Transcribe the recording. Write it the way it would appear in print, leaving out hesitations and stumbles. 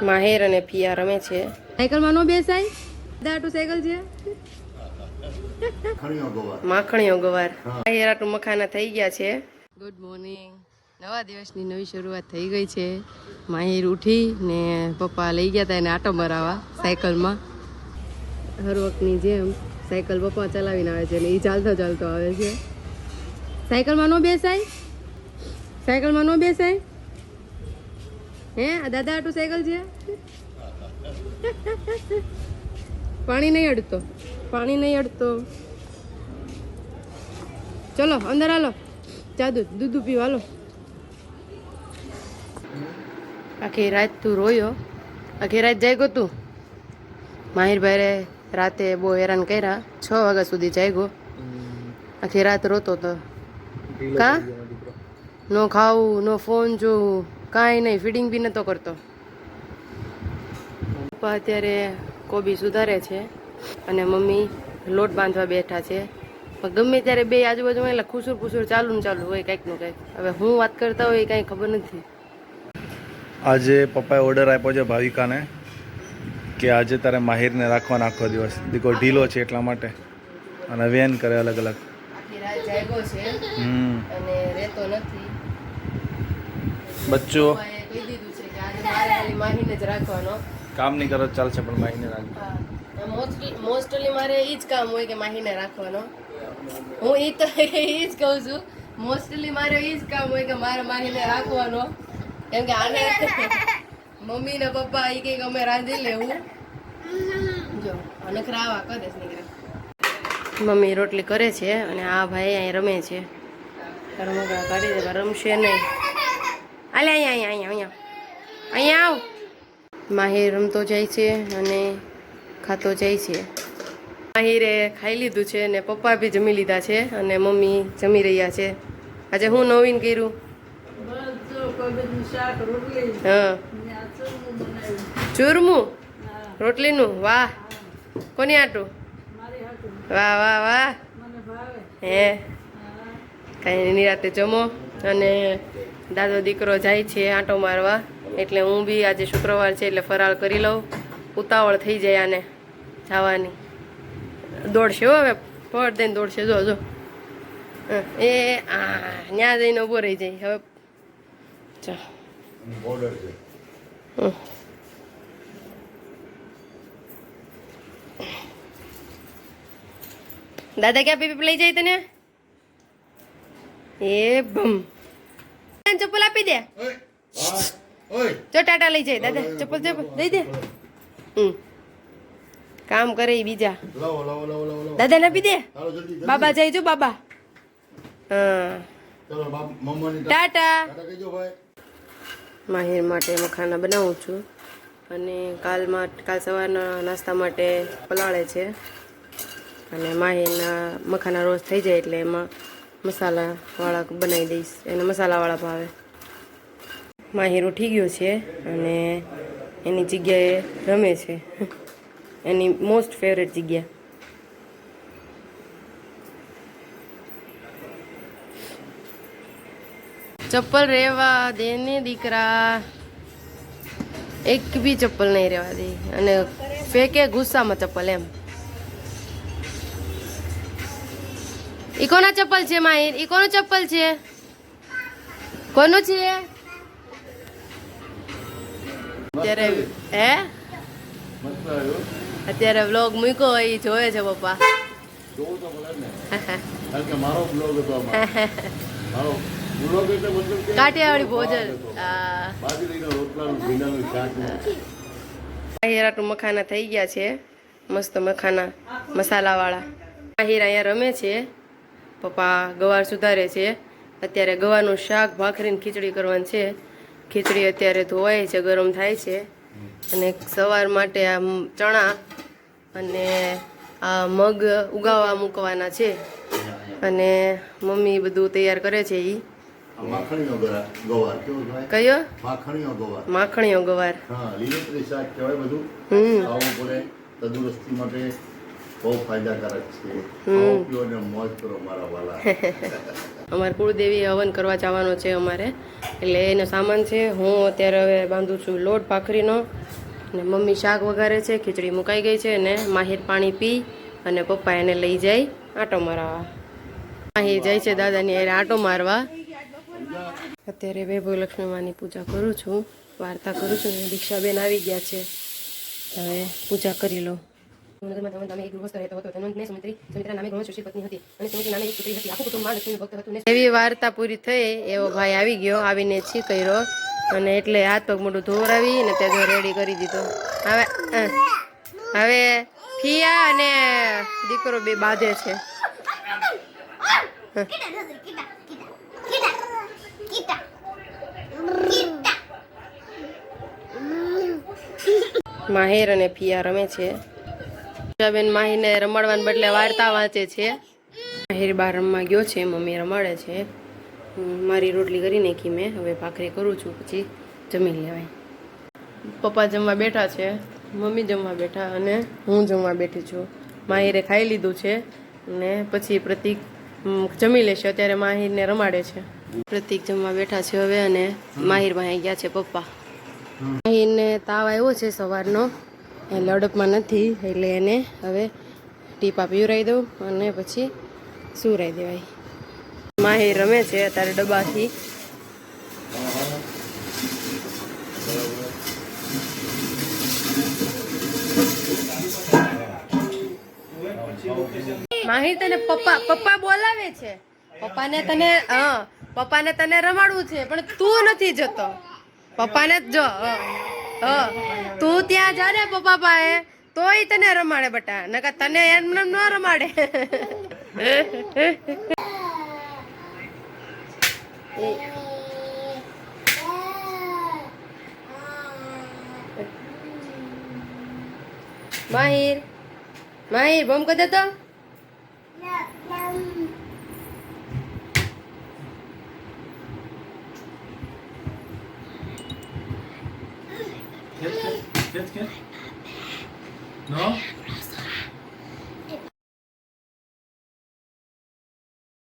માહિર અને પિયા રમે છે. સાયકલમાં નો બેસાય. દાટુ સાયકલ છે. માખણીઓ ગવાર. માહિર આટુ મખાના થઈ ગયા છે. Good morning. નવા દિવસની નવી શરૂઆત થઈ ગઈ છે. માહિર ઉઠી ને પપ્પા લઈ ગયા હતા એને આટો મરાવા સાયકલમાં. હર વખતની જેમ સાયકલ પપ્પા ચલાવીને આવે છે અને એ ચાલતો ચાલતો આવે છે. સાયકલમાં નો બેસાય. સાયકલમાં નો બેસાય. હે દાદા આટું સાયકલ છે. પાણી નહીં અડતો. પાણી નહીં અડતો. ચલો અંદર હાલો. જાદુ દૂધ પીવા હાલો. આખી રાત તું રોયો. આખી રાત જાગ્યો તું. માહિરભાઈ રાતે બહુ હેરાન કર્યા. 6 વાગ્યા સુધી જાગ્યો. આખી રાત રોતો તો. કા નો ખાવું નો ફોન જોવું કાંઈ નહીં. ફીડિંગ બી નતો કરતો. પપ્પા અત્યારે કોબી સુધારે છે અને મમ્મી લોટ બાંધવા બેઠા છે. પણ ગમે ત્યારે બે આજુબાજુ એટલે ખુસુર ખુસુર ચાલુ ને ચાલુ હોય કંઈકનું કંઈક. હવે હું વાત કરતા હોય એ કાંઈ ખબર નથી. આજે પપ્પાએ ઓર્ડર આપ્યો છે ભાવિકાને કે આજે તારે માહિરને રાખવાનો આખો દિવસ. દીકો ઢીલો છે એટલા માટે અને વેન કરે અલગ અલગ. આખી રાત જાગ્યો છે અને રહેતો નથી. બચ્ચો કહી દીધું છે કે આજે મારે ખાલી માહીને જ રાખવાનો. કામ નહીં કરો ચાલશે પણ માહિરને રાખ. મોસ્ટલી મારે એ જ કામ હોય કે માહીને રાખવાનો. હું એ તો એ જ કહું છું. મોસ્ટલી મારે એ જ કામ હોય કે મારે માહીને રાખવાનો. કેમ કે આને મમ્મી ને પપ્પા એ કંઈક અમે રાંધી લેવું. જો નખરા આવા કરે છે નીકળે. મમ્મી રોટલી કરે છે અને આ ભાઈ અહીં રમે છે. રમકડા કાઢી દે રમશે નહીં. હાલે અહીંયા અહીંયા અહીંયા અહીંયા આવ. માહિર રમતો જાય છે અને ખાતો જાય છે. માહિરે ખાઈ લીધું છે અને પપ્પા બી જમી લીધા છે અને મમ્મી જમી રહ્યા છે. આજે હું નવીન કર્યું. હા ચૂરમું રોટલીનું. વાહ કોની આટું. વાહ વાહ વાહ. હે કાંઈ નિરાતે જમો. અને દાદો દીકરો જાય છે આંટો મારવા એટલે હું બી આજે શુક્રવાર છે એટલે ફરાળ કરી લઉં. ઉતાવળ થઈ જાય આને જવાની. દોડશે હવે ફળ દઈને દોડશે. જો જો એ ન્યા જઈને ઊભો રહી જાય હવે. ચા દાદા ક્યાં પીપી લઈ જાય તને. એ બમ ચપ્પલ આપી દે. જો ટાટા લઈ જાય દાદા. ચપ્પલ દઈ દે. કામ કરે બીજા. દાદા ને આપી દે. બાબા જાય જો બાબા. હા ટાટા. માહિર માટે મખાના બનાવું છું અને કાલ સવારના નાસ્તા માટે પલાળે છે. અને માહિરના મખાના રોજ થઈ જાય એટલે એમાં મસાલાવાળા બનાવી દઈશ. એને મસાલાવાળા ભાવે. માહિર ઉઠી ગયો છે અને એની જગ્યાએ રમે છે. એની મોસ્ટ ફેવરેટ જગ્યા. ચપ્પલ રહેવા દે ને દીકરા. એક બી ચપ્પલ નહીં રહેવા દે અને ફેંકે ગુસ્સામાં ચપ્પલ એમ. ઈ કોના ચપ્પલ છે માહિર. ઈ કોનું ચપ્પલ છે. કોનું છે અત્યારે. હે અત્યારે વ્લોગ મૂક્યો હોય એ જોવે છે પપ્પા. કાઠિયાવાડી ભોજન. માહિરાટું મખાના થઈ ગયા છે. મસ્ત મખાના મસાલાવાળા. માહિર અહીંયા રમે છે. પપ્પા ગવાર સુધારે છે. અત્યારે ગવારનું શાક ભાખરીને ખીચડી કરવાની છે. ખીચડી અત્યારે ધોવાય છે ગરમ થાય છે. અને સવાર માટે આ ચણા અને આ મગ ઉગાવવા મૂકવાના છે. અને મમ્મી બધું તૈયાર કરે છે. એ કયો માખણીઓ ગવાર. ગવાર. લીલોતરી શાક કહેવાય બધું. તંદુરસ્તી માટે બહુ ફાયદાકારક છે ખાઓ પીઓ અને મોજ કરો મારા વાલા અમારે કુળદેવી હવન કરવા જવાનો છે અમારે, એટલે એનો સામાન છે. હું અત્યારે હવે બાંધું છું લોટ ભાખરીનો, અને મમ્મી શાક વઘારે છે, ખીચડી મુકાઈ ગઈ છે, અને માહિર પાણી પી અને પપ્પા એને લઈ જાય આંટો મારવા. માહિર જાય છે દાદાની હારે આંટો મારવા. અત્યારે વૈભવલક્ષ્મી માની પૂજા કરું છું, વાર્તા કરું છું. દીક્ષાબેન આવી ગયા છે, હવે પૂજા કરી લો. એવી વાર્તા પૂરી થઈ, એવો ભાઈ આવી ગયો, આવીને છી કર્યો, અને એટલે હાથ પગ મોઢું ધોવરાવી ને તે રેડી કરી દીધો. હવે ફિયા અને દીકરો બે બાંધે છે. માહિર અને ફિયા રમે છે. બેન માહિરને રમાડવાને બદલે વાર્તા વાંચે છે. માહિર બહાર રમવા ગયો છે, મમ્મી રમાડે છે. મારી રોટલી કરી નાખી મેં, હવે ભાખરી કરું છું, પછી જમી લેવાય. પપ્પા જમવા બેઠા છે, મમ્મી જમવા બેઠા, અને હું જમવા બેઠી છું. માહિરે ખાઈ લીધું છે, ને પછી પ્રતિક જમી લેશે. અત્યારે માહિરને રમાડે છે. પ્રતિક જમવા બેઠા છે હવે, અને માહિર પાસે ગયા છે પપ્પા. માહિરને તાવ આવ્યો છે સવારનો, એટલે અડપમાં નથી, એટલે એને હવે ટીપા પીવરાઈ દઉં અને પછી સુરાઈ દેવાય. માહિર રમે છે અત્યારે ડબ્બાથી. માહિર તને પપ્પા બોલાવે છે. પપ્પાને તને રમાડવું છે, પણ તું નથી જતો. પપ્પાને જ જો તું ત્યાં જા ને પપ્પા પાસે, તોય તને રમાડે બટા, નકર તને એમને ન રમાડે. માહિર બમ કરી દે તો. No?